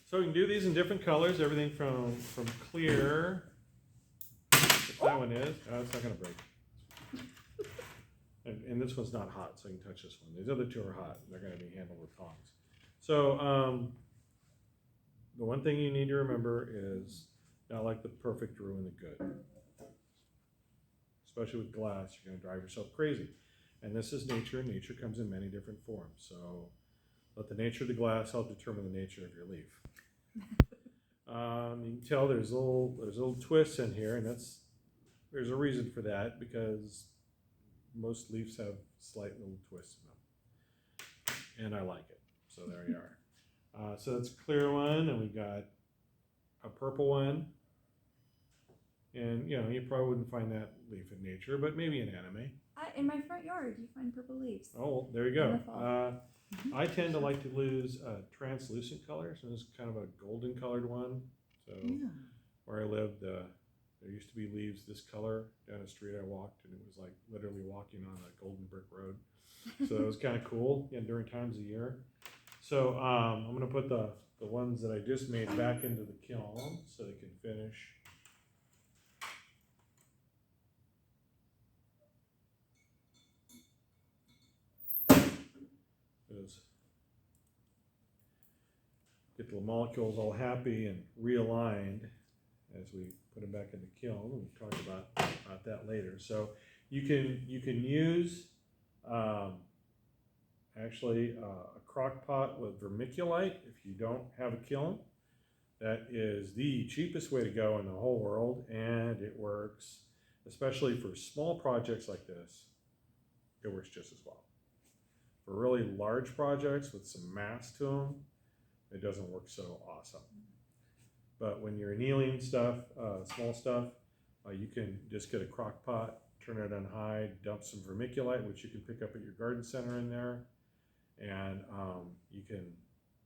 So we can do these in different colors, everything from clear. What that one is, it's not gonna break. And this one's not hot, so you can touch this one. These other two are hot. They're gonna be handled with tongs. So the one thing you need to remember is not like the perfect ruin the good. Especially with glass, you're gonna drive yourself crazy. And this is nature, and nature comes in many different forms. So let the nature of the glass help determine the nature of your leaf. You can tell there's little twists in here, and there's a reason for that, because most leaves have slight little twists in them, and I like it. So there you are. So that's a clear one, and we got a purple one, and you probably wouldn't find that leaf in nature, but maybe in anime. In my front yard, you find purple leaves. Oh, there you go. I tend to like to use translucent colors, and this is kind of a golden colored one. So where I lived, there used to be leaves this color down the street I walked, and it was like literally walking on a golden brick road. So it was kind of cool during times of year. So I'm going to put the ones that I just made back into the kiln so they can finish. Get the molecules all happy and realigned as we put them back in the kiln. We'll talk about that later. So you can use actually a crock pot with vermiculite if you don't have a kiln. That is the cheapest way to go in the whole world, and it works, especially for small projects like this. It works just as well. For really large projects with some mass to them, it doesn't work so awesome. But when you're annealing stuff, small stuff, you can just get a crock pot, turn it on high, dump some vermiculite, which you can pick up at your garden center in there, and you can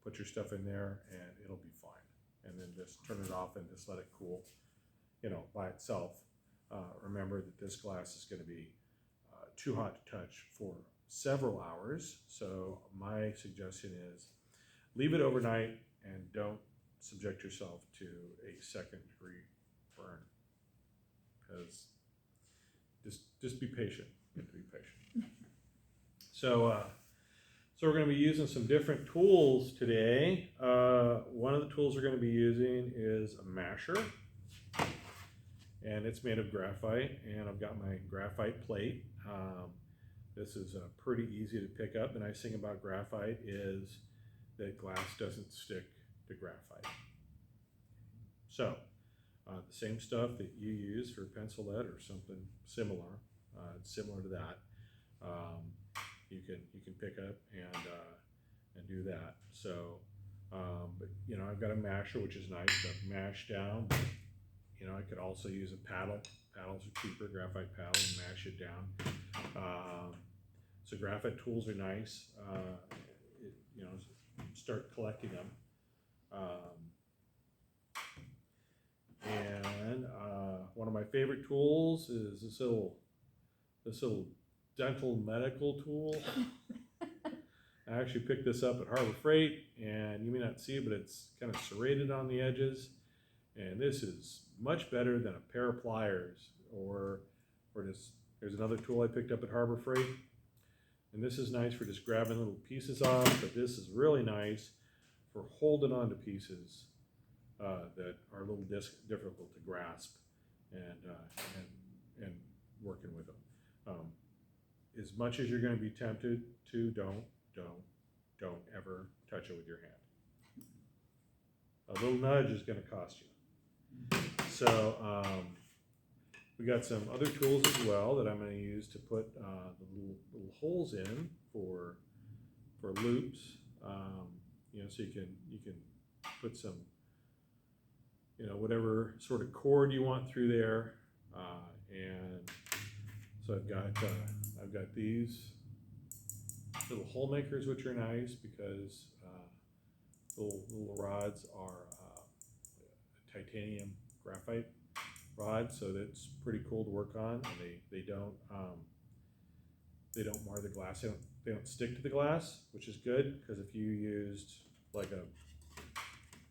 put your stuff in there and it'll be fine. And then just turn it off and just let it cool, by itself. Remember that this glass is going to be too hot to touch for several hours. So my suggestion is leave it overnight and don't subject yourself to a second-degree burn. Because just be patient. You have to be patient. So we're going to be using some different tools today. One of the tools we're going to be using is a masher, and it's made of graphite. And I've got my graphite plate. This is pretty easy to pick up. The nice thing about graphite is that glass doesn't stick to graphite. So the same stuff that you use for pencil lead or something similar, similar to that, you can pick up and do that. So, but I've got a masher, which is nice to mash down. But, I could also use a paddle. Paddles are cheaper, graphite paddle, and mash it down. So graphite tools are nice. Start collecting them. And one of my favorite tools is this little dental medical tool. I actually picked this up at Harbor Freight, and you may not see it, but it's kind of serrated on the edges. And this is much better than a pair of pliers or this. There's another tool I picked up at Harbor Freight. And this is nice for just grabbing little pieces off, but this is really nice for holding on to pieces that are a little difficult to grasp and working with them. As much as you're going to be tempted to, don't ever touch it with your hand. A little nudge is going to cost you. So we got some other tools as well that I'm going to use to put the little holes in for loops. So you can put some, whatever sort of cord you want through there. And so I've got these little hole makers, which are nice because little rods are titanium graphite rod, so that's pretty cool to work on. And they don't mar the glass. They don't stick to the glass, which is good, because if you used like a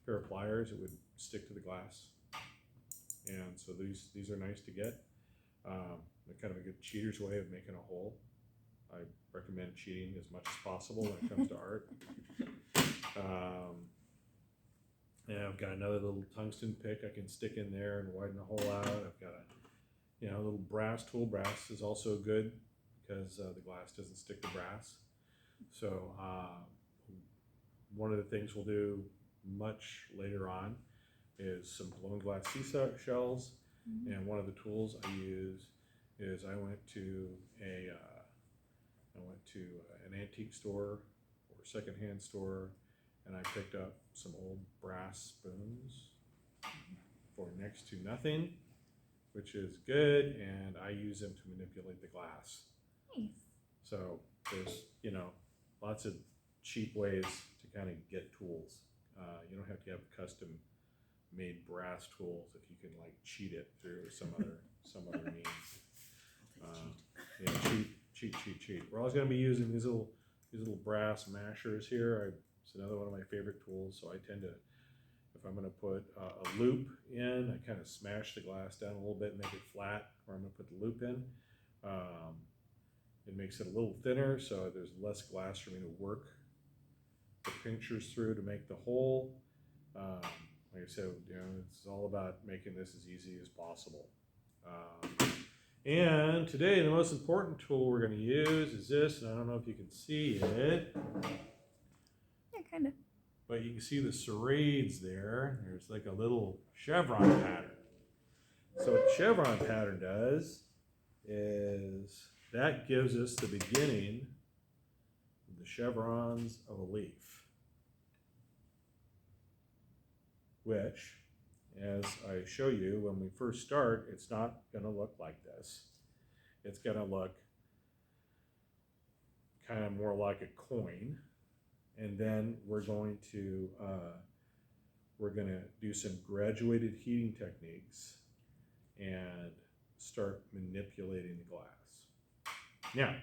pair of pliers, it would stick to the glass. And so these are nice to get. They're kind of a good cheater's way of making a hole. I recommend cheating as much as possible when it comes to art. And I've got another little tungsten pick I can stick in there and widen the hole out. I've got a little brass tool. Brass is also good because the glass doesn't stick to brass. So one of the things we'll do much later on is some blown glass seashells. Mm-hmm. And one of the tools I use is I went to an antique store or secondhand store, and I picked up some old brass spoons for next to nothing, which is good, and I use them to manipulate the glass. Nice. So there's, lots of cheap ways to kind of get tools. You don't have to have custom made brass tools if you can like cheat it through some other means. Cheat. We're always going to be using these little brass mashers here. It's another one of my favorite tools. So I tend to, if I'm going to put a loop in, I kind of smash the glass down a little bit, make it flat where I'm going to put the loop in. It makes it a little thinner, so there's less glass for me to work the pinchers through to make the hole. Like I said, it's all about making this as easy as possible. And today, the most important tool we're going to use is this, and I don't know if you can see it. Yeah, kind of. But you can see the serrades there. There's like a little chevron pattern. So what the chevron pattern does is that gives us the beginning of the chevrons of a leaf, which, as I show you, when we first start, it's not going to look like this. It's going to look kind of more like a coin. And then we're going to do some graduated heating techniques and start manipulating the glass. Now,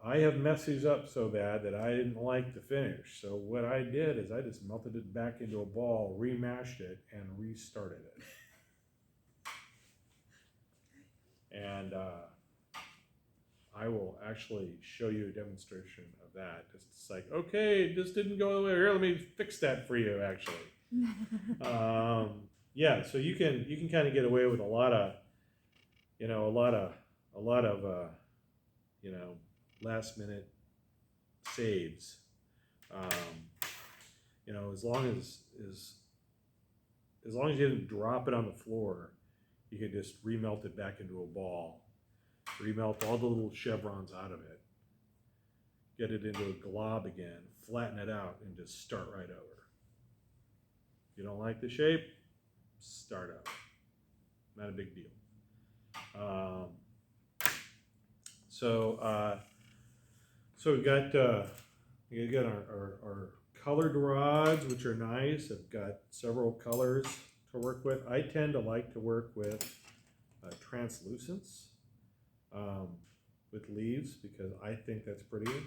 I have messed these up so bad that I didn't like the finish. So what I did is I just melted it back into a ball, remashed it, and restarted it. And I will actually show you a demonstration of that. It's like, okay, it just didn't go the way. Here, let me fix that for you, actually. Yeah, so you can kind of get away with a lot of last minute saves. As long as you didn't drop it on the floor, you could just remelt it back into a ball, remelt all the little chevrons out of it, get it into a glob again, flatten it out, and just start right over. If you don't like the shape, start over. Not a big deal. So we got our colored rods, which are nice. I've got several colors to work with. I tend to like to work with translucents with leaves because I think that's prettier.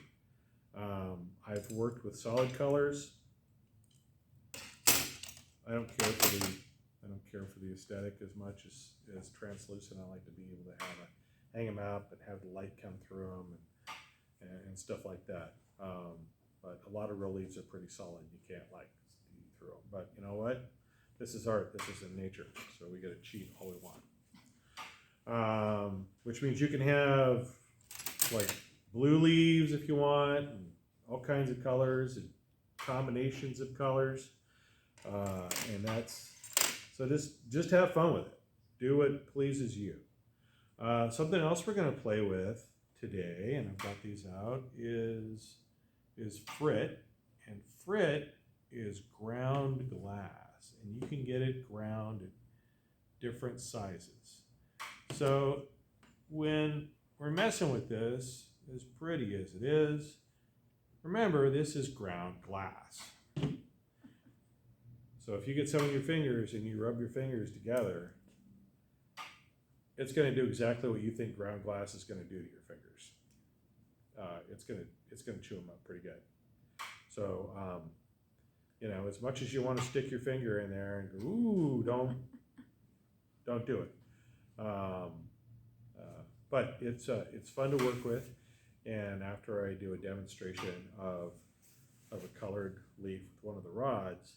I've worked with solid colors. I don't care for the aesthetic as much as translucent. I like to be able to hang them up and have the light come through them and stuff like that. But a lot of real leaves are pretty solid. You can't see through them. But you know what? This is art. This is in nature. So we got to cheat all we want. Which means you can have like blue leaves if you want, and all kinds of colors and combinations of colors. And that's, so just have fun with it. Do what pleases you. Something else we're going to play with today, and I've got these out, is frit. And frit is ground glass, and you can get it ground at different sizes. So when we're messing with this, as pretty as it is, remember this is ground glass. So if you get some of your fingers and you rub your fingers together, it's going to do exactly what you think ground glass is going to do to your fingers. It's going to chew them up pretty good. So You know, as much as you want to stick your finger in there and go, ooh, don't do it. But it's fun to work with. And after I do a demonstration of a colored leaf with one of the rods,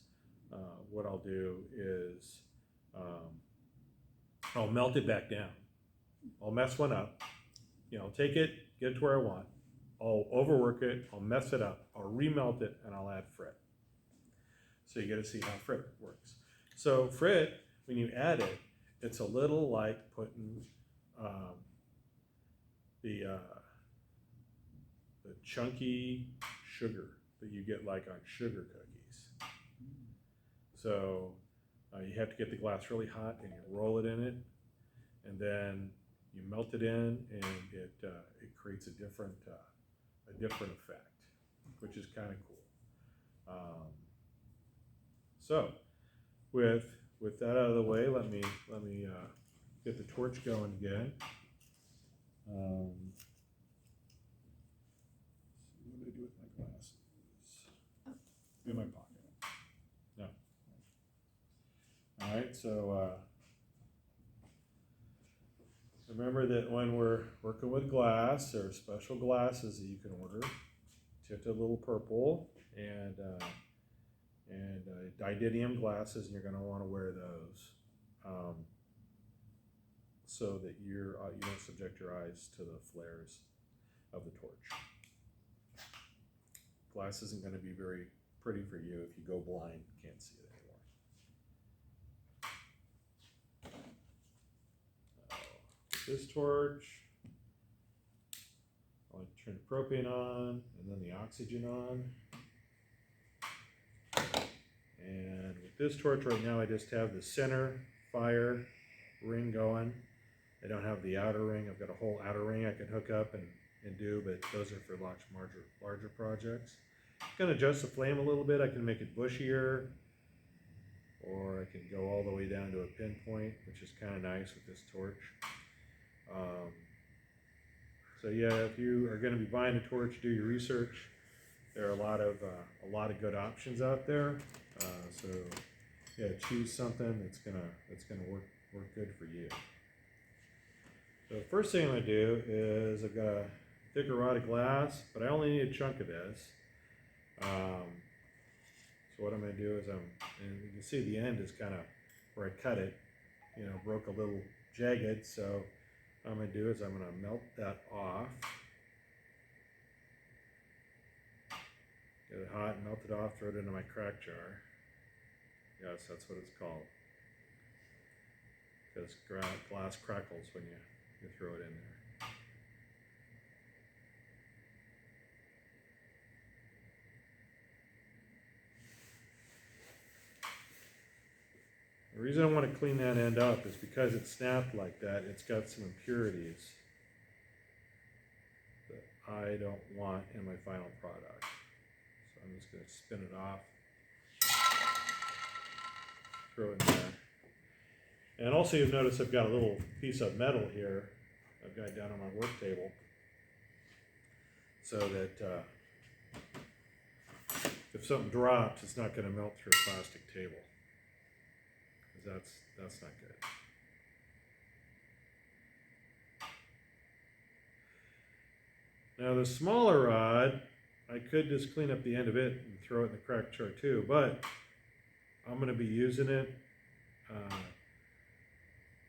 what I'll do is I'll melt it back down. I'll mess one up. You know, I'll take it, get it to where I want. I'll overwork it, I'll mess it up, I'll remelt it, and I'll add frit. So you get to see how frit works. So frit, when you add it, it's a little like putting the chunky sugar that you get like on sugar cookies. So you have to get the glass really hot and you roll it in it, and then you melt it in, and it creates a different effect, which is kind of cool. So with that out of the way, let me get the torch going again. What do I do with my glasses? In my pocket. No. All right, so remember that when we're working with glass, there are special glasses that you can order, tipped a little purple, and didymium glasses, and you're going to want to wear those so that you don't subject your eyes to the flares of the torch. Glass isn't going to be very pretty for you if you go blind, can't see it anymore. This torch, I'll turn the propane on and then the oxygen on. And with this torch right now, I just have the center fire ring going. I don't have the outer ring. I've got a whole outer ring I can hook up and do, but those are for larger projects. I'm going to adjust the flame a little bit. I can make it bushier, or I can go all the way down to a pinpoint, which is kind of nice with this torch. So yeah, if you are going to be buying a torch, do your research. There are a lot of good options out there. So yeah, choose something that's gonna work good for you. So the first thing I'm gonna do is I've got a thicker rod of glass, but I only need a chunk of this. So what I'm gonna do is and you can see the end is kind of where I cut it, you know, broke a little jagged. So what I'm gonna do is I'm gonna melt that off. Get it hot and melt it off, throw it into my crack jar. Yes, that's what it's called. Because glass crackles when you throw it in there. The reason I want to clean that end up is because it snapped like that. It's got some impurities that I don't want in my final product. So I'm just going to spin it off. Throw it in there. And also you'll notice I've got a little piece of metal here I've got down on my work table, so that if something drops, it's not going to melt through a plastic table, because that's not good. Now the smaller rod, I could just clean up the end of it and throw it in the crack jar too, but I'm going to be using it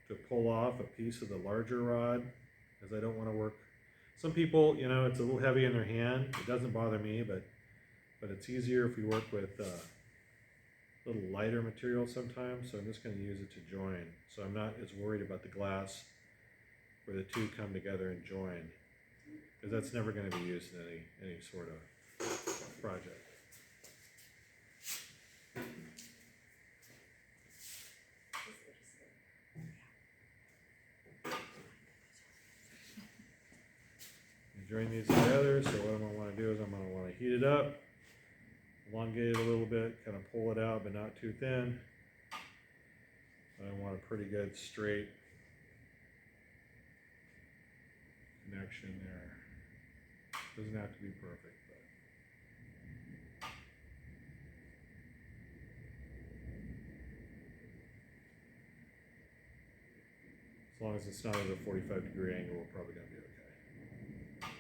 to pull off a piece of the larger rod, because I don't want to work. Some people, you know, it's a little heavy in their hand. It doesn't bother me, but it's easier if you work with a little lighter material sometimes. So I'm just going to use it to join. So I'm not as worried about the glass where the two come together and join, because that's never going to be used in any sort of project. Join these together. So what I'm going to want to do is I'm going to want to heat it up, elongate it a little bit, kind of pull it out, but not too thin. I want a pretty good straight connection there. Doesn't have to be perfect, but As long as it's not at a 45-degree angle, we're probably gonna be okay.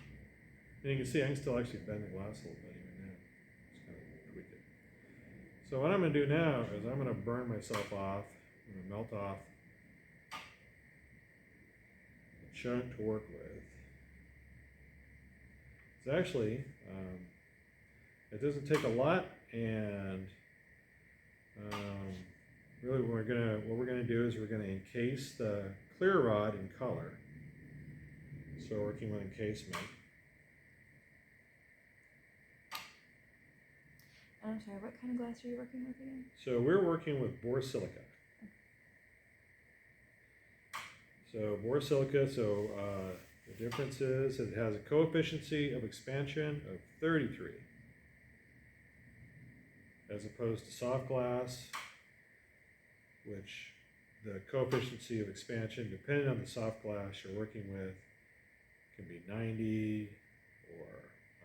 And you can see I can still actually bend the glass a little bit even now. Just kind of tweak it. So what I'm gonna do now is I'm gonna burn myself off. I'm gonna melt off a chunk to work with. It's actually, it doesn't take a lot, and really what we're gonna do is we're gonna encase the clear rod in color. So we're working with encasement. I'm sorry, what kind of glass are you working with again? So we're working with borosilica. So borosilica, the difference is it has a coefficient of expansion of 33, as opposed to soft glass, which the coefficient of expansion, depending on the soft glass you're working with, can be 90 or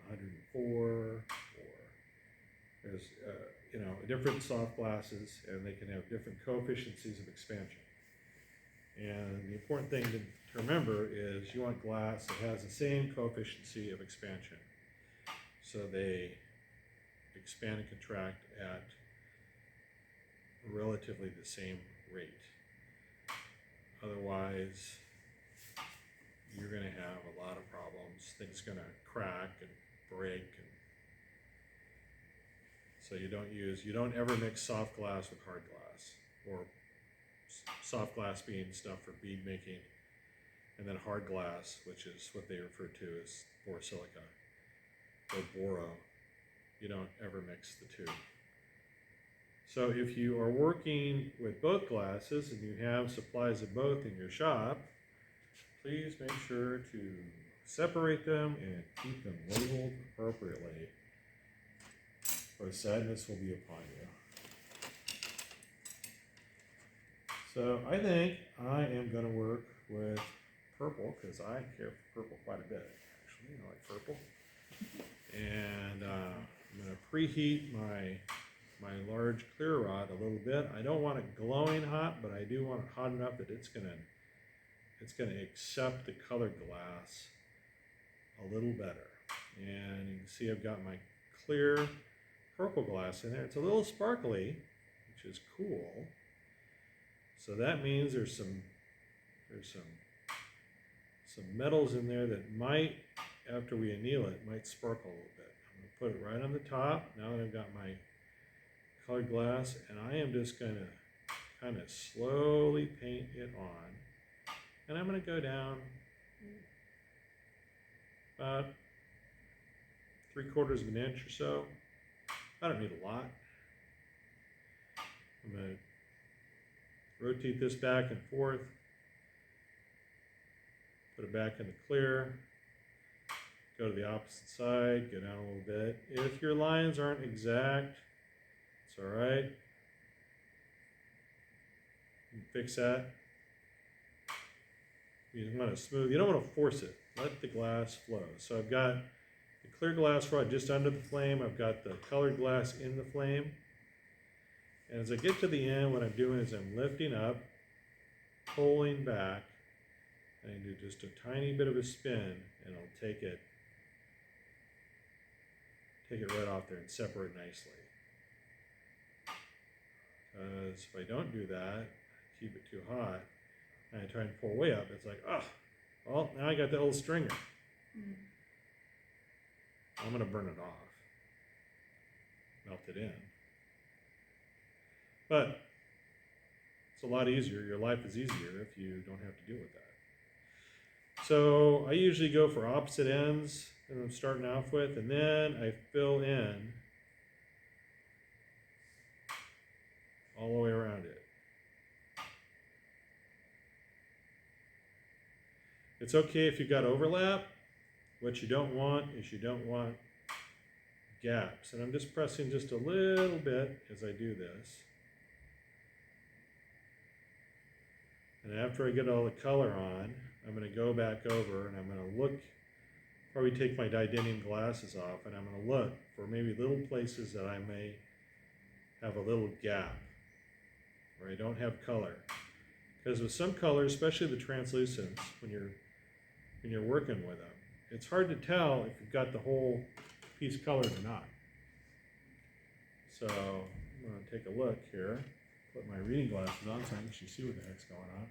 104, or there's different soft glasses, and they can have different coefficients of expansion. And the important thing to remember is you want glass that has the same coefficient of expansion. So they expand and contract at relatively the same rate. Otherwise, you're going to have a lot of problems. Things are going to crack and break. And so you don't ever mix soft glass with hard glass, or soft glass being stuff for bead making, and then hard glass, which is what they refer to as borosilica or boro. You don't ever mix the two. So if you are working with both glasses and you have supplies of both in your shop, please make sure to separate them and keep them labeled appropriately, or sadness will be upon you. So I think I am going to work with purple, because I care for purple quite a bit, actually. I like purple. And I'm going to preheat my large clear rod a little bit. I don't want it glowing hot, but I do want it hot enough that it's going to accept the colored glass a little better. And you can see I've got my clear purple glass in there. It's a little sparkly, which is cool. So that means there's some metals in there that might, after we anneal it, might sparkle a little bit. I'm going to put it right on the top now that I've got my colored glass, and I am just going to kind of slowly paint it on. And I'm going to go down about 3/4 of an inch or so. I don't need a lot. I'm going to rotate this back and forth, put it back in the clear, go to the opposite side, go down a little bit. If your lines aren't exact, it's all right. You can fix that. You want to smooth, you don't want to force it. Let the glass flow. So I've got the clear glass rod just under the flame. I've got the colored glass in the flame. And as I get to the end, what I'm doing is I'm lifting up, pulling back, and I do just a tiny bit of a spin, and I'll take it right off there and separate nicely. Because if I don't do that, keep it too hot, and I try and pull way up, it's like, oh, well, now I got that little stringer. I'm going to burn it off, melt it in. But it's a lot easier. Your life is easier if you don't have to deal with that. So I usually go for opposite ends that I'm starting off with, and then I fill in all the way around it. It's okay if you've got overlap. What you don't want is you don't want gaps. And I'm just pressing just a little bit as I do this. And after I get all the color on, I'm going to go back over and I'm going to look, probably take my titanium glasses off, and I'm going to look for maybe little places that I may have a little gap where I don't have color. Because with some colors, especially the translucents, when you're working with them, it's hard to tell if you've got the whole piece colored or not. So I'm going to take a look here, put my reading glasses on so I can actually see what the heck's going on.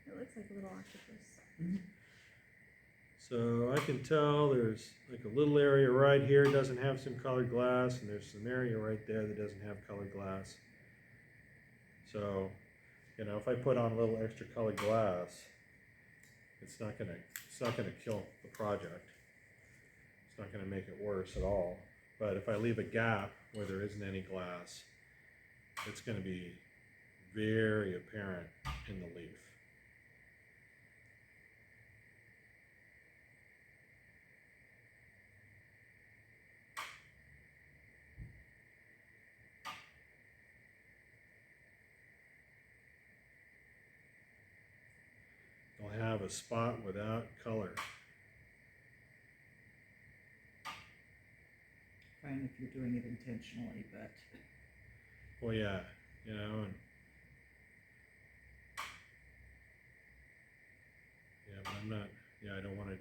It looks like a little octopus. So I can tell there's like a little area right here doesn't have some colored glass, and there's some area right there that doesn't have colored glass. So, you know, if I put on a little extra colored glass, it's not gonna kill the project. It's not gonna make it worse at all. But if I leave a gap where there isn't any glass, it's gonna be very apparent in the leaf. I'll have a spot without color. Fine if you're doing it intentionally, but Well, yeah, you know, and yeah, but I'm not. Yeah, I don't want to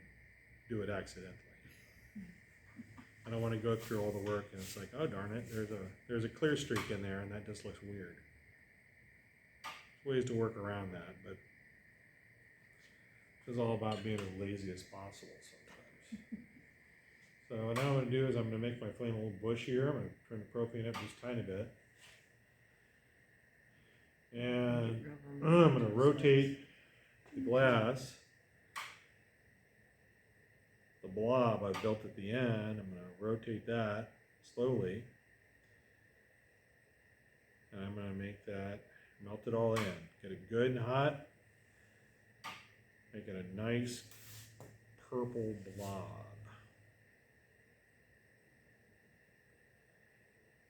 do it accidentally. I don't want to go through all the work and it's like, oh darn it, there's a clear streak in there and that just looks weird. There's ways to work around that, but it's all about being as lazy as possible sometimes. So what I'm going to do is I'm going to make my flame a little bushier. I'm going to turn the propane up just a tiny bit. And I'm going to rotate the glass. The blob I built at the end, I'm going to rotate that slowly. And I'm going to make that, melt it all in. Get it good and hot. Make it a nice purple blob.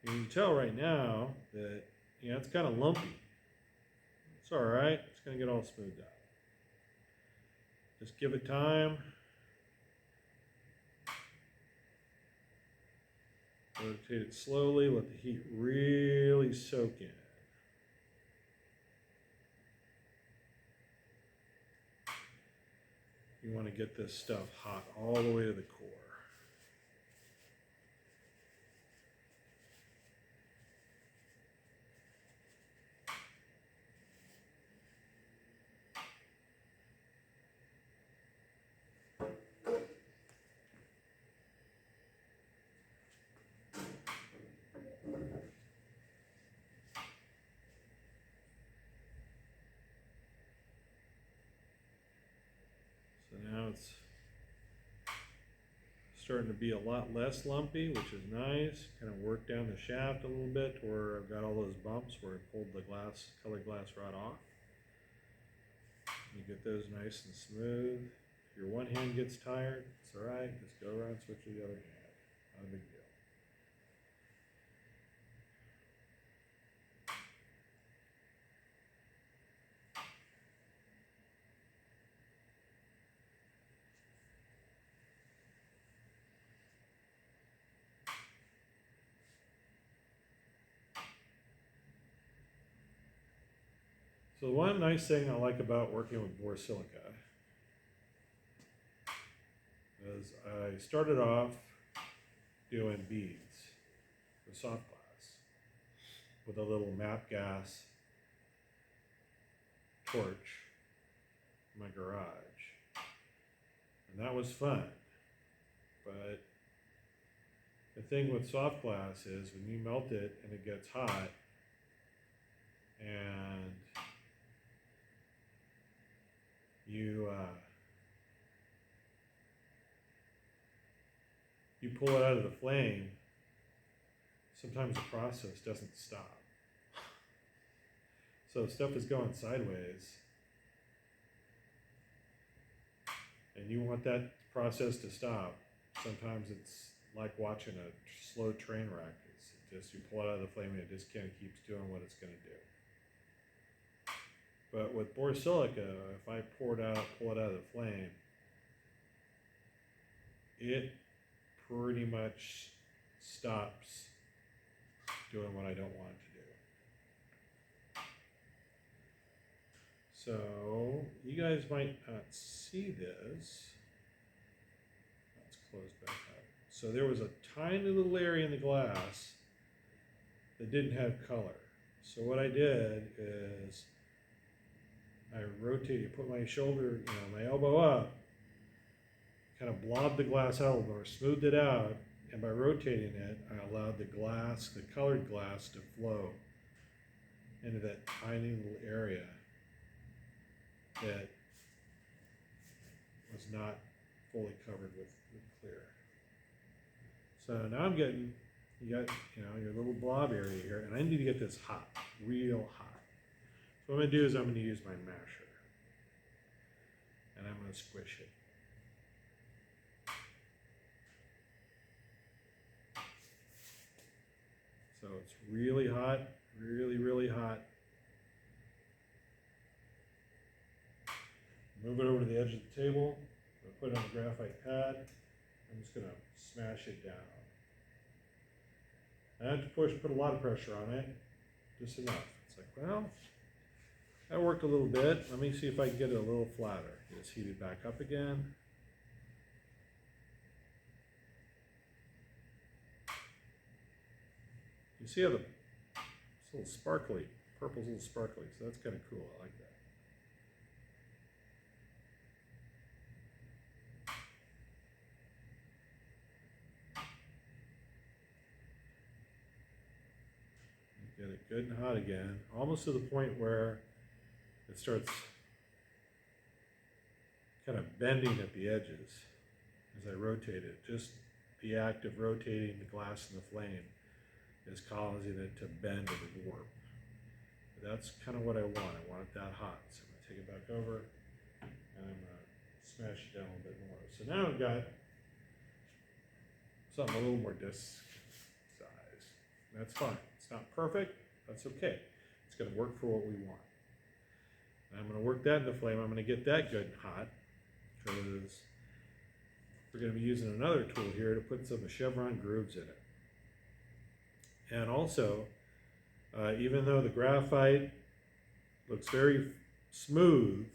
You can tell right now that, you know, it's kind of lumpy. It's all right. It's going to get all smoothed out. Just give it time. Rotate it slowly. Let the heat really soak in. You want to get this stuff hot all the way to the core. So now it's starting to be a lot less lumpy, which is nice. Kind of work down the shaft a little bit to where I've got all those bumps where I pulled the colored glass rod off. You get those nice and smooth. If your one hand gets tired, it's all right. Just go around, switch to the other hand. Not a big deal. So the one nice thing I like about working with borosilica is I started off doing beads with soft glass with a little map gas torch in my garage. And that was fun. But the thing with soft glass is when you melt it and it gets hot and you pull it out of the flame, sometimes the process doesn't stop. So stuff is going sideways, and you want that process to stop. Sometimes it's like watching a slow train wreck. It's just you pull it out of the flame and it just kind of keeps doing what it's going to do. But with borosilica, if I pull it out of the flame, it pretty much stops doing what I don't want it to do. So you guys might not see this. Let's close back up. So there was a tiny little area in the glass that didn't have color. So what I did is I rotated, put my shoulder, my elbow up, kind of blobbed the glass out a little more, smoothed it out, and by rotating it, I allowed the glass, the colored glass, to flow into that tiny little area that was not fully covered with clear. So now I'm getting, you got, your little blob area here, and I need to get this hot, real hot. So what I'm gonna do is I'm gonna use my masher, and I'm gonna squish it. So it's really hot, really, really hot. Move it over to the edge of the table. I'll put it on the graphite pad. I'm just gonna smash it down. I have to put a lot of pressure on it, just enough. It's like, well, that worked a little bit. Let me see if I can get it a little flatter. Just heat it back up again. You see how it's a little sparkly, purple's a little sparkly, so that's kind of cool. I like that. Get it good and hot again, almost to the point where it starts kind of bending at the edges as I rotate it. Just the act of rotating the glass in the flame is causing it to bend and warp. That's kind of what I want. I want it that hot. So I'm going to take it back over and I'm going to smash it down a little bit more. So now I've got something a little more disc size. That's fine. It's not perfect. That's okay. It's going to work for what we want. And I'm going to work that in the flame. I'm going to get that good and hot because we're going to be using another tool here to put some chevron grooves in it. And also, even though the graphite looks very smooth,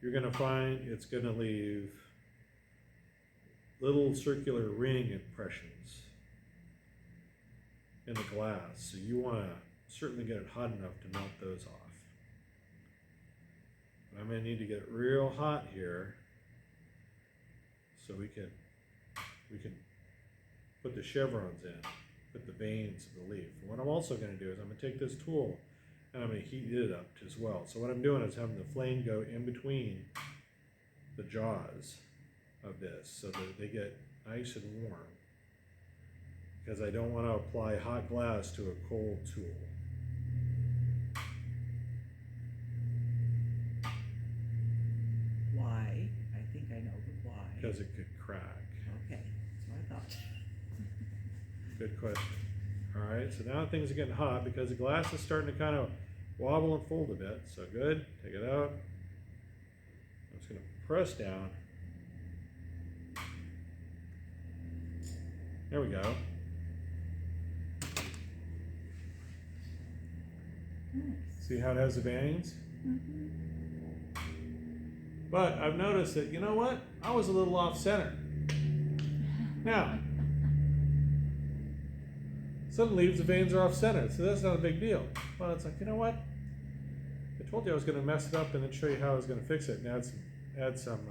you're going to find it's going to leave little circular ring impressions in the glass. So you want to certainly get it hot enough to melt those off. But I'm going to need to get it real hot here so we can put the chevrons in. Put the veins of the leaf. And what I'm also going to do is I'm going to take this tool and I'm going to heat it up as well. So what I'm doing is having the flame go in between the jaws of this so that they get nice and warm, because I don't want to apply hot glass to a cold tool. Why? I think I know the why. Because it could crack. Okay, that's what I thought. Good question. All right, so now things are getting hot because the glass is starting to kind of wobble and fold a bit. So good, take it out. I'm just going to press down. There we go. Nice. See how it has the veins? Mm-hmm. But I've noticed that, you know what? I was a little off center. Now, some leaves, the veins are off center, so that's not a big deal. Well, it's like, you know what? I told you I was going to mess it up and then show you how I was going to fix it and add some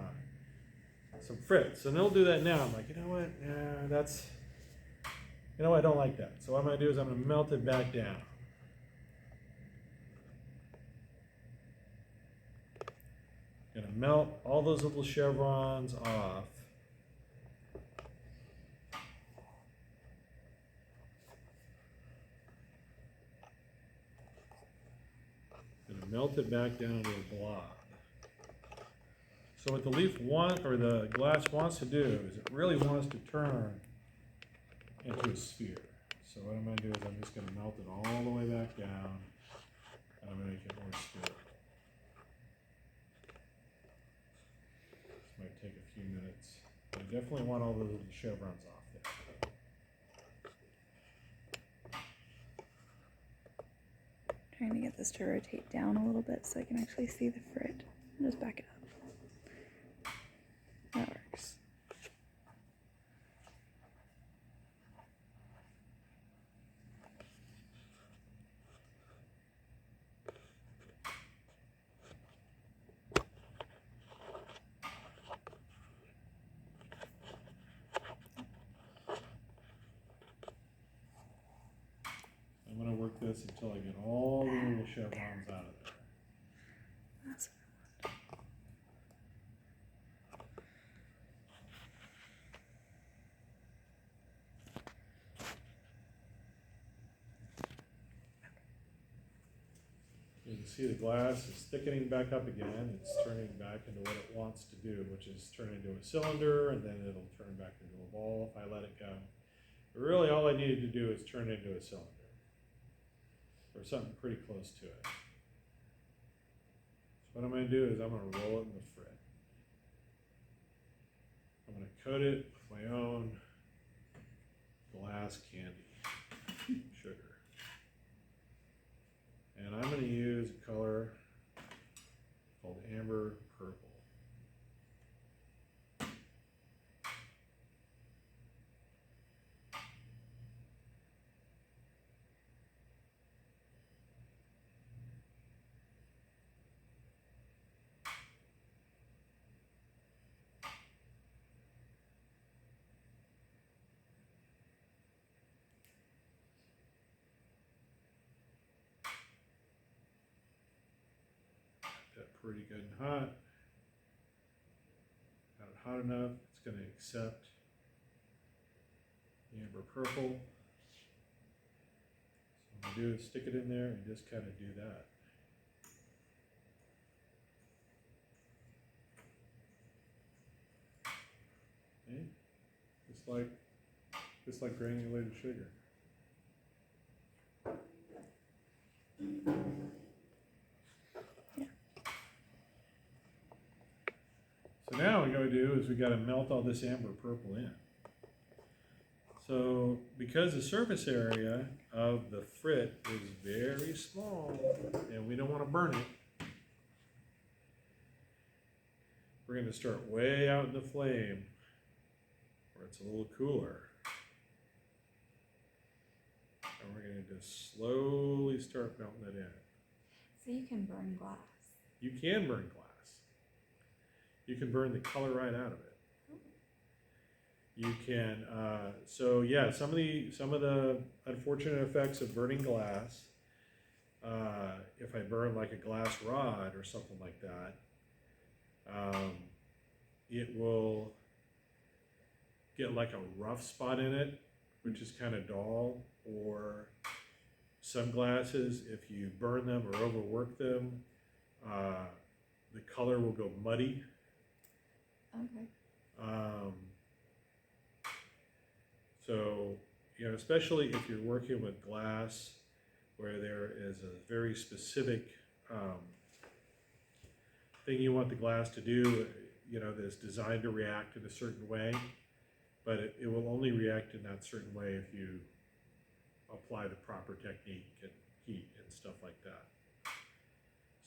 fritz. And they'll do that now. I'm like, you know what? Yeah, I don't like that. So what I'm going to do is I'm going to melt it back down. I'm going to melt all those little chevrons off. Melt it back down to a blob. So what the the glass wants to do is it really wants to turn into a sphere. So what I'm going to do is I'm just going to melt it all the way back down, and I'm going to make it more spherical. This might take a few minutes. I definitely want all the little chevrons off there. Trying to get this to rotate down a little bit so I can actually see the frit. I'll just back it up. That works. I'm gonna work this until I get all the little chevrons out of there. That's You can see the glass is thickening back up again. It's turning back into what it wants to do, which is turn into a cylinder, and then it'll turn back into a ball if I let it go. But really, all I needed to do is turn it into a cylinder, or something pretty close to it. So what I'm going to do is I'm going to roll it in the frit. I'm going to coat it with my own glass candy sugar. And I'm going to use a color called amber purple. Pretty good and hot. Got it hot enough, it's going to accept the amber purple. So what I'm going to do is stick it in there and just kind of do that. Okay? Just like granulated sugar. So now what we got to do is we got to melt all this amber purple in. So because the surface area of the frit is very small and we don't want to burn it, we're going to start way out in the flame where it's a little cooler. And we're going to just slowly start melting it in. So you can burn glass. You can burn glass. You can burn the color right out of it. You can, so yeah, some of the unfortunate effects of burning glass, if I burn like a glass rod or something like that, it will get like a rough spot in it, which is kind of dull, or some glasses, if you burn them or overwork them, the color will go muddy. Okay. So, you know, especially if you're working with glass where there is a very specific thing you want the glass to do, you know, that's designed to react in a certain way, but it will only react in that certain way if you apply the proper technique and heat and stuff like that.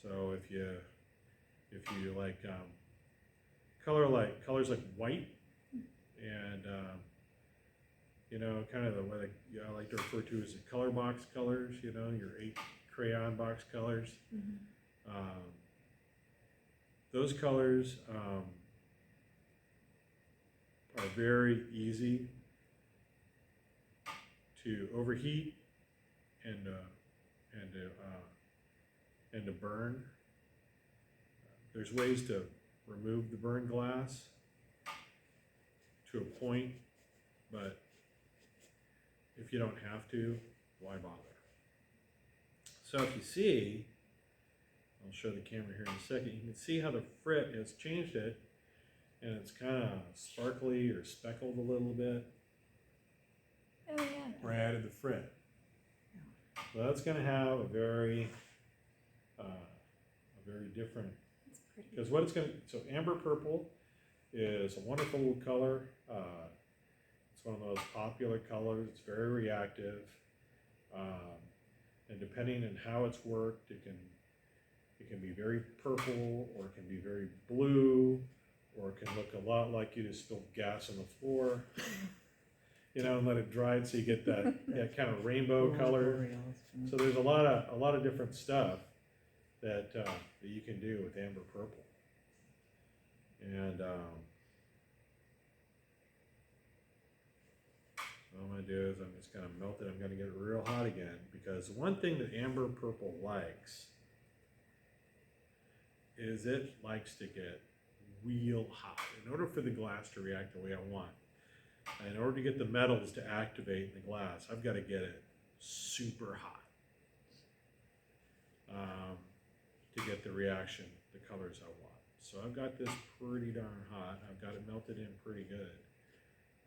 So if you like colors like white and you know, kind of the way I like to refer to as the color box colors, you know, your 8 crayon box colors. Mm-hmm. Those colors are very easy to overheat and to burn. There's ways to remove the burned glass to a point, but if you don't have to, why bother? So if you see, I'll show the camera here in a second, you can see how the frit has changed it, and it's kind of sparkly or speckled a little bit. Oh yeah. Where I added the frit. So that's going to have a very different, It's pretty. because what it's going to, so amber purple is a wonderful little color. It's one of those popular colors. It's very reactive. And depending on how it's worked, it can be very purple, or it can be very blue, or it can look a lot like you just spilled gas on the floor. You know, and let it dry so you get that kind of rainbow color. So there's a lot of different stuff that that you can do with amber purple. And what I'm gonna do is I'm just gonna melt it. I'm gonna get it real hot again, because one thing that amber purple likes is it likes to get real hot in order for the glass to react the way I want. And in order to get the metals to activate in the glass, I've got to get it super hot to get the reaction, the colors I want. So I've got this pretty darn hot. I've got it melted in pretty good.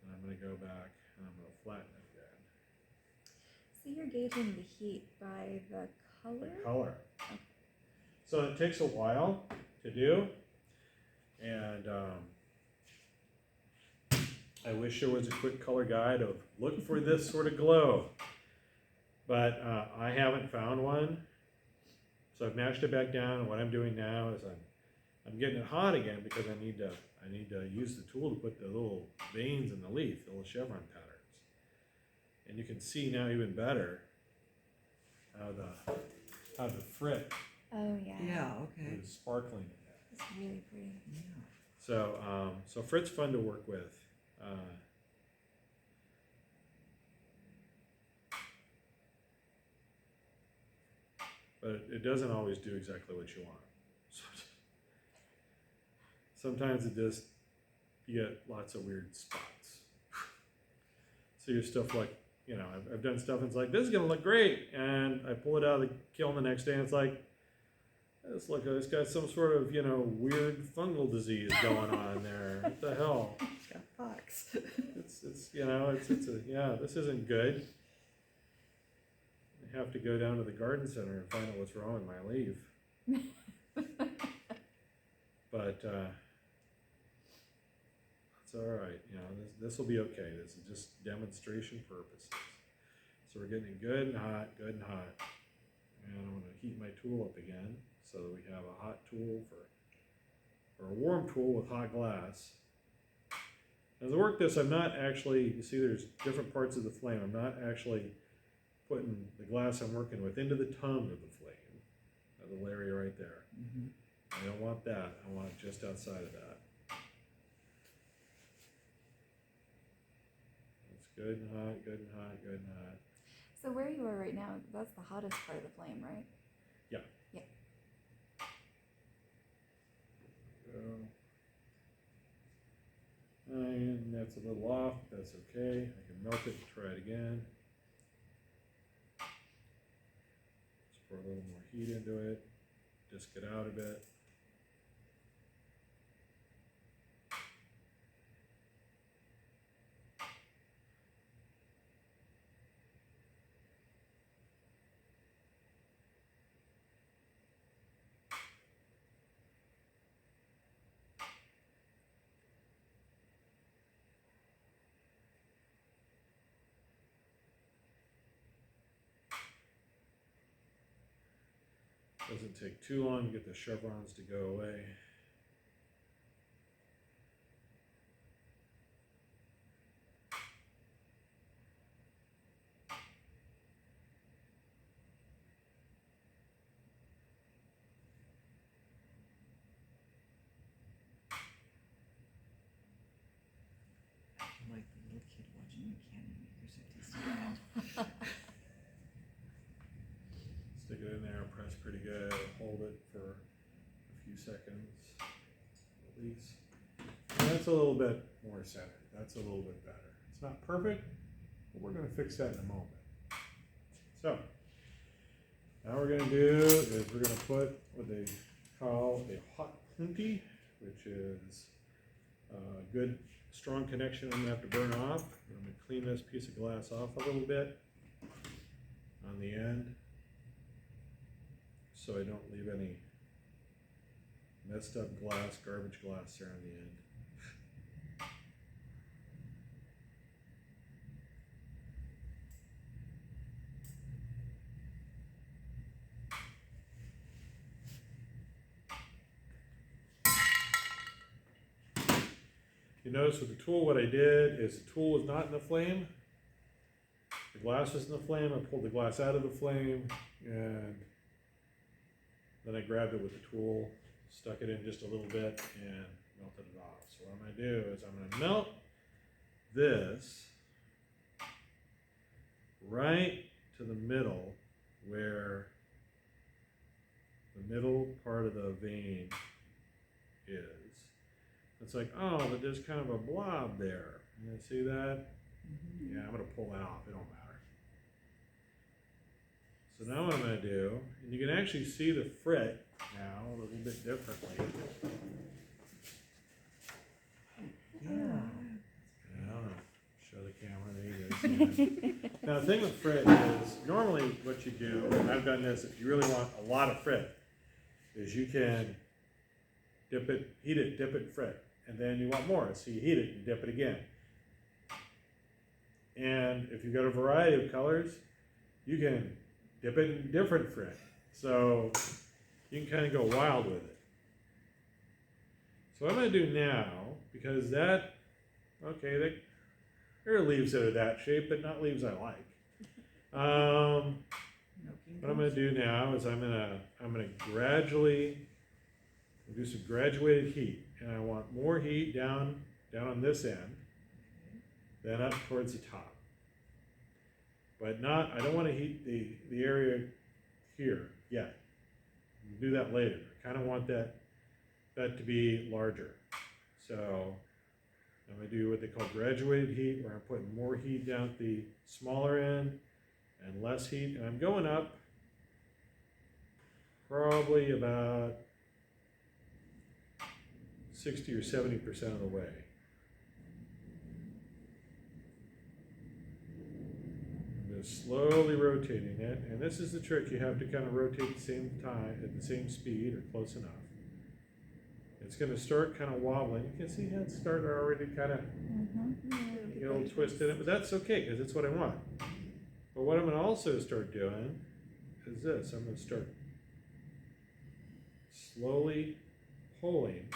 And I'm going to go back and I'm going to flatten it again. So you're gauging the heat by the color? The color. Okay. So it takes a while to do. And I wish there was a quick color guide of look for this sort of glow. But I haven't found one. So I've mashed it back down, and what I'm doing now is I'm getting it hot again, because I need to use the tool to put the little veins in the leaf, the little chevron patterns. And you can see now even better how the frit Oh yeah. Yeah, okay. is sparkling in there. It's really pretty. Yeah. So frit's fun to work with. But it doesn't always do exactly what you want. Sometimes it just, you get lots of weird spots. So your stuff like, you know, I've done stuff and it's like, this is gonna look great. And I pull it out of the kiln the next day and it's like, it's got some sort of, you know, weird fungal disease going on there. What the hell? It's got pox. It's you know, yeah, this isn't good. I have to go down to the garden center and find out what's wrong with my leaf. But it's all right. You know, this will be okay. This is just demonstration purposes. So we're getting it good and hot, good and hot. And I'm going to heat my tool up again so that we have a hot tool or a warm tool with hot glass. As I work this, I'm not actually, you see there's different parts of the flame. I'm not actually putting the glass I'm working with into the tongue of the flame, the area right there. Mm-hmm. I don't want that. I want it just outside of that. It's good and hot, good and hot, good and hot. So where you are right now, that's the hottest part of the flame, right? Yeah. Yeah. And that's a little off. That's okay. I can melt it and try it again. Just pour a little more heat into it. Disk it out a bit. Doesn't take too long to get the chevrons to go away. I feel like the little kid watching the candy makers at Disneyland. Stick it in there, press pretty good, hold it for a few seconds, release. And that's a little bit more centered. That's a little bit better. It's not perfect, but we're going to fix that in a moment. So, now we're going to do is we're going to put what they call a hot punty, which is a good strong connection I'm going to have to burn off. I'm going to clean this piece of glass off a little bit on the end, so I don't leave any messed up glass, garbage glass there on the end. You notice with the tool, what I did is the tool was not in the flame. The glass was in the flame. I pulled the glass out of the flame, and then I grabbed it with the tool, stuck it in just a little bit, and melted it off. So what I'm going to do is I'm going to melt this right to the middle, where the middle part of the vein is. It's like, oh, but there's kind of a blob there. You see that? Yeah, I'm going to pull that off. It don't matter. So now what I'm going to do, and you can actually see the frit now a little bit differently. Yeah. I don't know. Show the camera. There you go. Now the thing with frit is, normally what you do, and I've done this, if you really want a lot of frit, is you can dip it, heat it, dip it, and frit. And then you want more, so you heat it and dip it again. And if you've got a variety of colors, you can dip it in different frit. So you can kind of go wild with it. So what I'm going to do now, because that, okay, there are leaves that are that shape, but not leaves I like. What I'm going to do now is I'm going to gradually do some graduated heat, and I want more heat down on this end, then up towards the top. But not, I don't want to heat the area here yet. We'll do that later. I kind of want that to be larger. So I'm going to do what they call graduated heat, where I'm putting more heat down at the smaller end and less heat. And I'm going up probably about 60 or 70% of the way. I'm just slowly rotating it, and this is the trick. You have to kind of rotate at the same time, at the same speed, or close enough. It's going to start kind of wobbling. You can see how it's starting already kind of get a little twist in it, but that's okay, because it's what I want. But what I'm going to also start doing is this. I'm going to start slowly pulling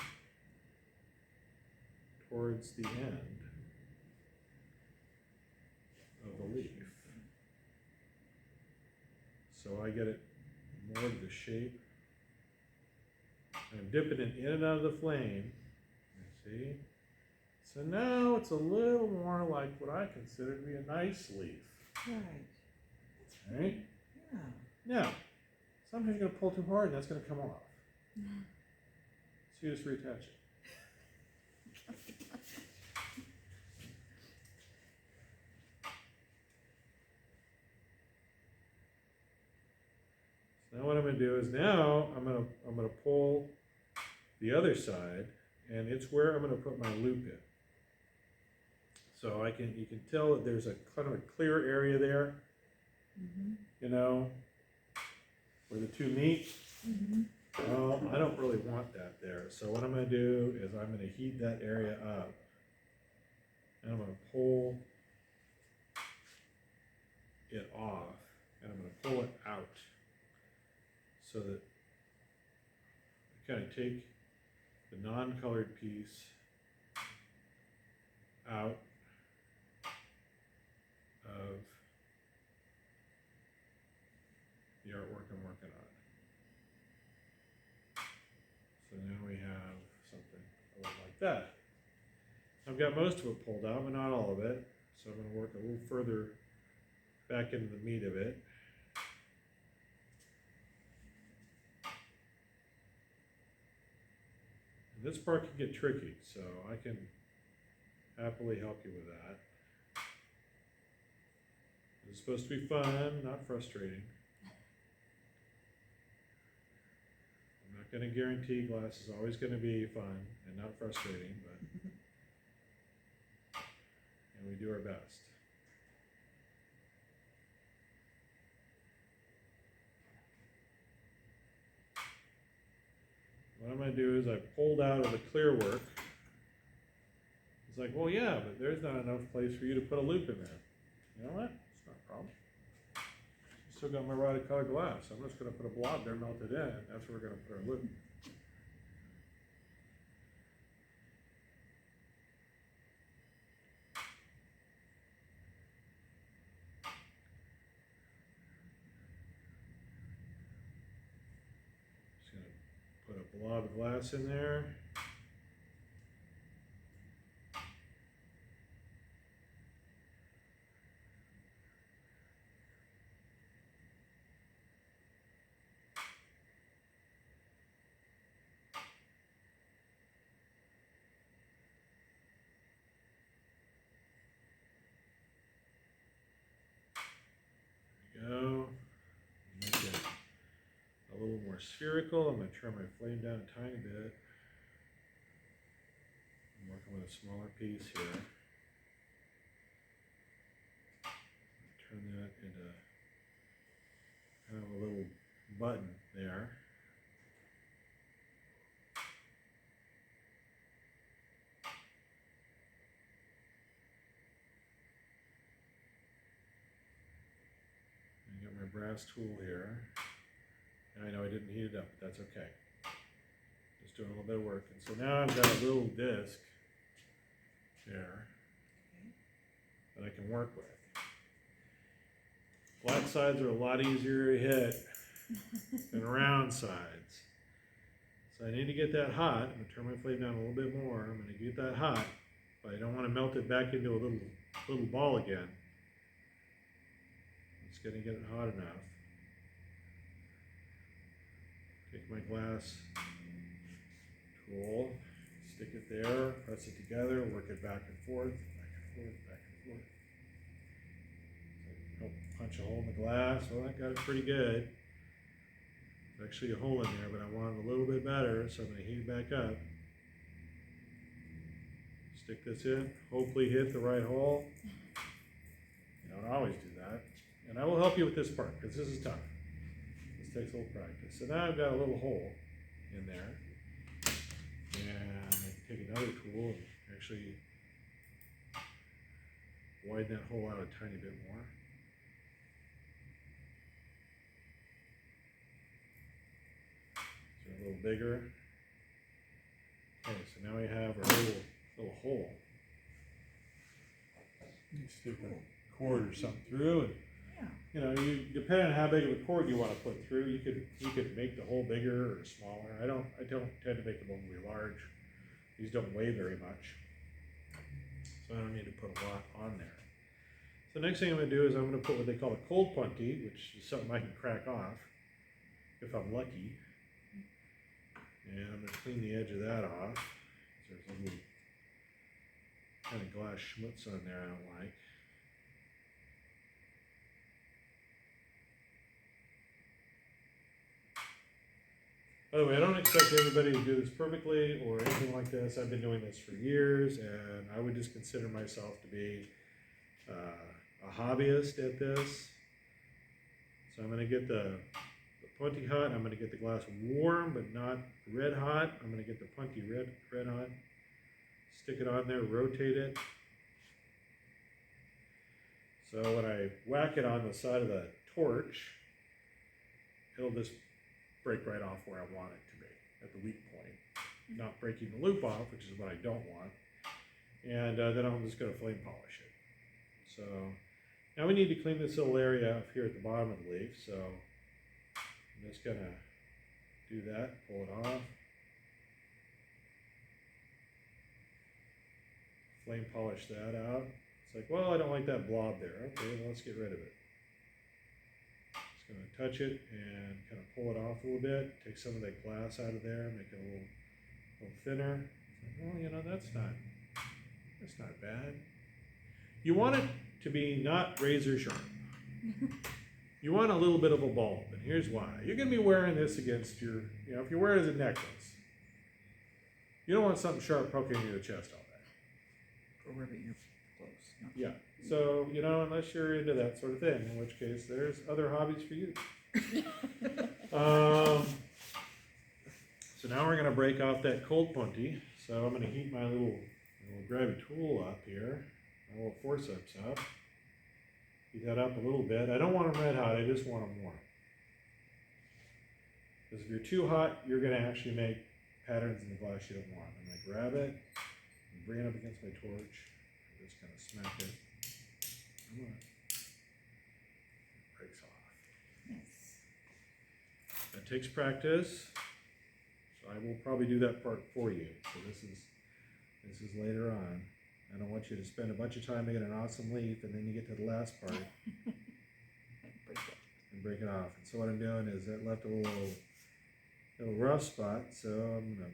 towards the end of the leaf. So I get it more of the shape. I'm dipping it in and out of the flame. You see? So now it's a little more like what I consider to be a nice leaf. Right. Right? Yeah. Now, sometimes you're going to pull too hard and that's going to come off. So you just reattach it. Now what I'm going to do is now I'm going to pull the other side, and it's where I'm going to put my loop in. So you can tell that there's a kind of a clear area there, you know, where the two meet. Well, I don't really want that there. So what I'm going to do is I'm going to heat that area up, and I'm going to pull it off, and I'm going to pull it out, so that I kind of take the non-colored piece out of the artwork I'm working on. So now we have something a little like that. I've got most of it pulled out, but not all of it. So I'm going to work a little further back into the meat of it. And this part can get tricky, so I can happily help you with that. It's supposed to be fun, not frustrating. I'm not going to guarantee glass is always going to be fun and not frustrating, but and we do our best. What I'm going to do is I pulled out of the clear work. It's like, well, yeah, but there's not enough place for you to put a loop in there. You know what? It's not a problem. Still got my rotted colored glass. I'm just going to put a blob there, melt it in. That's where we're going to put our loop. blob of glass in there. Go. Make it a little more spherical. I'm going to turn my flame down a tiny bit. I'm working with a smaller piece here. Turn that into kind of a little button there. I got my brass tool here. I know I didn't heat it up, but that's okay. Just doing a little bit of work. And so now I've got a little disc there that I can work with. Flat sides are a lot easier to hit than round sides. So I need to get that hot. I'm gonna turn my flame down a little bit more. I'm gonna get that hot, but I don't want to melt it back into a little ball again. It's gonna get it hot enough. Take my glass tool, stick it there, press it together, work it back and forth, back and forth, back and forth. So, punch a hole in the glass. Well, that got it pretty good. There's actually a hole in there, but I want it a little bit better, so I'm going to heat it back up. Stick this in, hopefully hit the right hole. You don't always do that. And I will help you with this part, because this is tough. This takes a little practice. So now I've got a little hole in there. And I can take another tool and actually widen that hole out a tiny bit more. So a little bigger. Okay, so now we have our little hole. You stick a cord or something through, and you know, depending on how big of a cord you want to put through, you could make the hole bigger or smaller. I don't tend to make them overly large. These don't weigh very much, so I don't need to put a lot on there. So next thing I'm going to do is I'm going to put what they call a cold punty, which is something I can crack off if I'm lucky. And I'm going to clean the edge of that off. There's a little kind of glass schmutz on there I don't like. By the way, I don't expect everybody to do this perfectly or anything like this. I've been doing this for years, and I would just consider myself to be a hobbyist at this. So I'm going to get the punty hot. I'm going to get the glass warm, but not red hot. I'm going to get the punty red hot. Stick it on there, rotate it. So when I whack it on the side of the torch, it'll just break right off where I want it to be, at the weak point. Not breaking the loop off, which is what I don't want. And then I'm just going to flame polish it. So now we need to clean this little area up here at the bottom of the leaf. So I'm just going to do that, pull it off. Flame polish that out. It's like, well, I don't like that blob there. Okay, well, let's get rid of it. Just going to touch it and kind of pull it off a little bit. Take some of that glass out of there, make it a little thinner. Well, you know, that's not bad. You want it to be not razor sharp. You want a little bit of a bulb, and here's why. You're going to be wearing this against your, you know, if you wear it as a necklace, you don't want something sharp poking you in the chest all day. Or rivet your clothes. No. Yeah. So, you know, unless you're into that sort of thing, in which case there's other hobbies for you. So now we're going to break off that cold punty. So I'm going to heat my little grabby tool up here, my little forceps up. Heat that up a little bit. I don't want them red hot, I just want them warm. Because if you're too hot, you're going to actually make patterns in the glass you don't want. I'm going to grab it and bring it up against my torch. Just kind of smack it. It breaks off. Nice. That takes practice. So I I will probably do that part for you. So this is later on. I don't want you to spend a bunch of time making an awesome leaf and then you get to the last part and break it off. And so what I'm doing is that left a little rough spot, so I'm gonna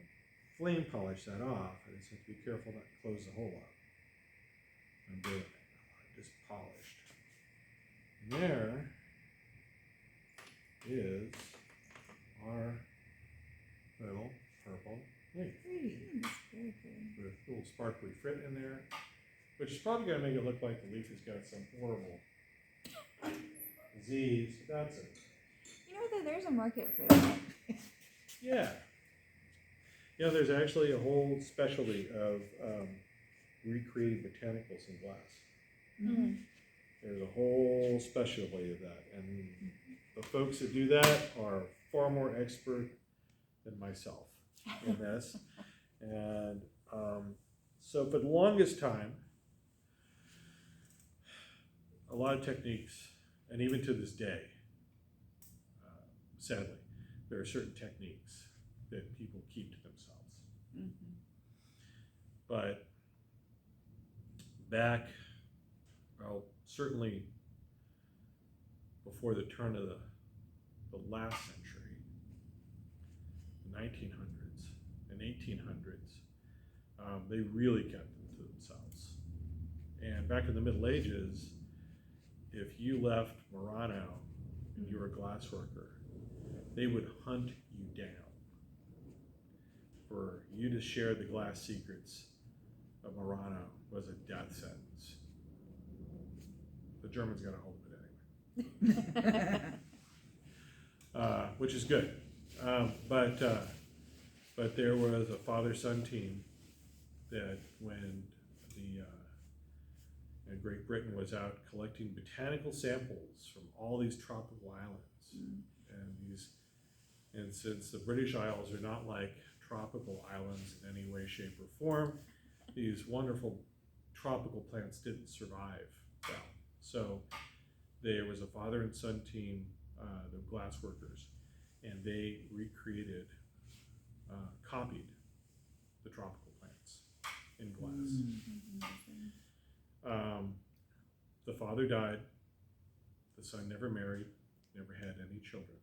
flame polish that off. I just have to be careful not to close the hole up. I'm doing it. Just polished. And there is our little purple leaf Pretty. That's very pretty. with a little sparkly frit in there, which is probably going to make it look like the leaf has got some horrible disease. That's it. You know that there's a market for that. Yeah. You know, there's actually a whole specialty of recreating botanicals in glass. Mm. There's a whole specialty of that, and the folks that do that are far more expert than myself in this. And so for the longest time, a lot of techniques, and even to this day, sadly, there are certain techniques that people keep to themselves. Mm-hmm. But back, well, certainly before the turn of the last century, the 1900s and 1800s, they really kept them to themselves. And back in the Middle Ages, if you left Murano and you were a glass worker, they would hunt you down. For you to share the glass secrets of Murano was a death sentence. The Germans got a hold of it anyway, which is good. But there was a father-son team that when Great Britain was out collecting botanical samples from all these tropical islands, and since the British Isles are not like tropical islands in any way, shape, or form, these wonderful tropical plants didn't survive well. So there was a father and son team, the glass workers, and they recreated, copied the tropical plants in glass. The father died, the son never married, never had any children.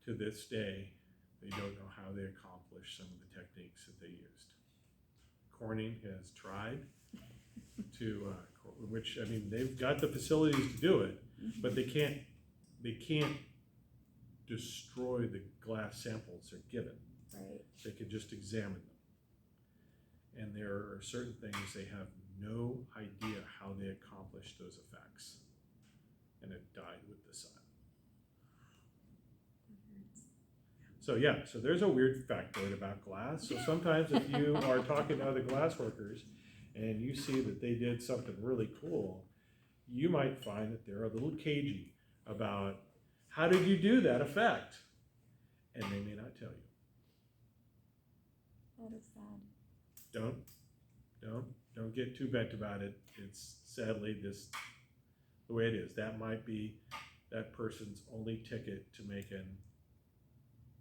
To this day, they don't know how they accomplished some of the techniques that they used. Corning has tried to, which, I mean, they've got the facilities to do it, but they can't destroy the glass samples they're given. Right. They can just examine them. And there are certain things they have no idea how they accomplished those effects. And it died with the sun. So yeah, so there's a weird factoid about glass. So sometimes if you are talking to other glass workers and you see that they did something really cool, you might find that they're a little cagey about how did you do that effect? And they may not tell you. That is sad. Don't get too bent about it. It's sadly the way it is. That might be that person's only ticket to making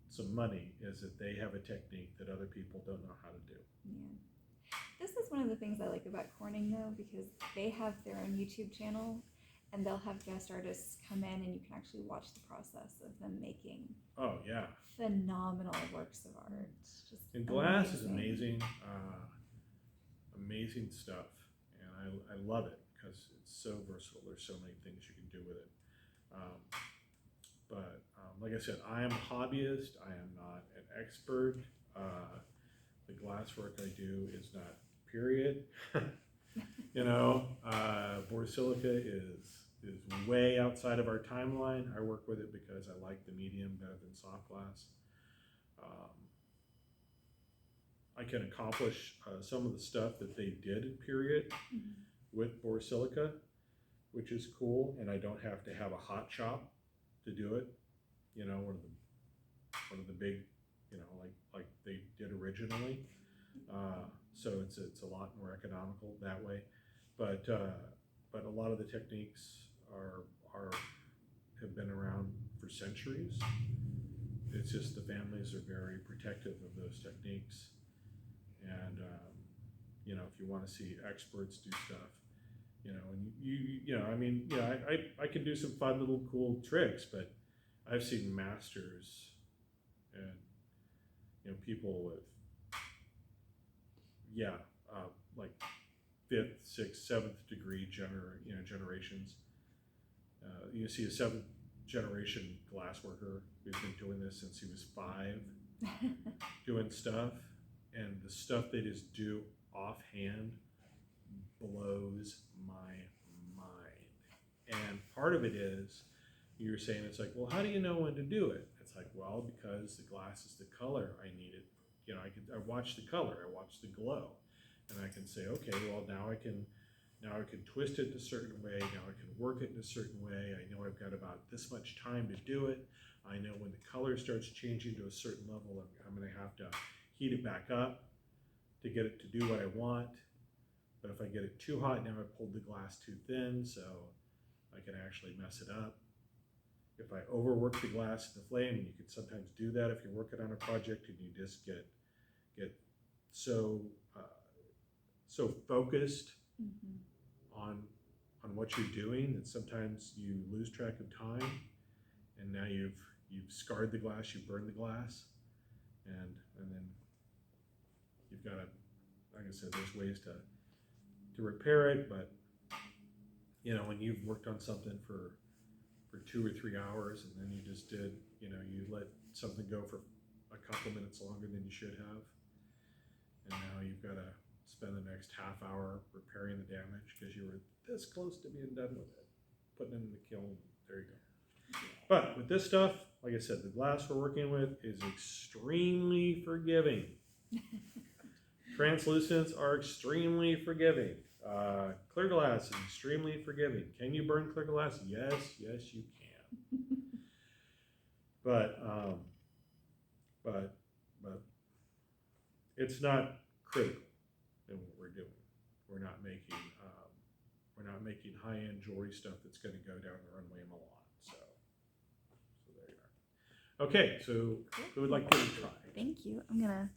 some money, is that they have a technique that other people don't know how to do. Yeah. This is one of the things I like about Corning though, because they have their own YouTube channel and they'll have guest artists come in and you can actually watch the process of them making Oh yeah. phenomenal works of art. It's just And glass is amazing, amazing stuff, and I love it because it's so versatile. There's so many things you can do with it. But like I said, I am a hobbyist. I am not an expert. The glass work I do is not period. You know, borosilica is way outside of our timeline. I work with it because I like the medium better than soft glass. I can accomplish some of the stuff that they did in period with borosilica, which is cool, and I don't have to have a hot shop to do it. You know, one of the big, you know, like they did originally. So it's a lot more economical that way. But a lot of the techniques have been around for centuries, it's just the families are very protective of those techniques. And, you know, if you want to see experts do stuff, you know, and you know, I mean, yeah, I can do some fun little cool tricks, but I've seen masters and, you know, people with, yeah, like 5th, 6th, 7th degree generations. You see a 7th generation glass worker who's been doing this since he was 5, doing stuff, and the stuff they just do offhand blows my mind. And part of it is, you're saying, it's like, well, how do you know when to do it? It's like, well, because the glass is the color I need it. You know, I watch the color, I watch the glow, and I can say, okay, well, now I can twist it in a certain way, now I can work it in a certain way, I know I've got about this much time to do it, I know when the color starts changing to a certain level, I'm gonna have to heat it back up to get it to do what I want. But if I get it too hot, now I pulled the glass too thin, so I can actually mess it up. If I overwork the glass in the flame, and you can sometimes do that if you're working on a project and you just get so focused on what you're doing that sometimes you lose track of time, and now you've scarred the glass, you burned the glass, and then you've got to, like I said, there's ways to repair it. But you know, when you've worked on something for 2 or 3 hours, and then you just did, you know, you let something go for a couple minutes longer than you should have, and now you've got to spend the next half hour repairing the damage because you were this close to being done with it, putting it in the kiln. There you go. But with this stuff, like I said, the glass we're working with is extremely forgiving. Translucents are extremely forgiving. Clear glass is extremely forgiving. Can you burn clear glass? Yes, you can. But it's not critical in what we're doing. We're not making high-end jewelry stuff that's going to go down the runway in Milan. So there you are. Okay, so who would like to try? Thank you. I'm gonna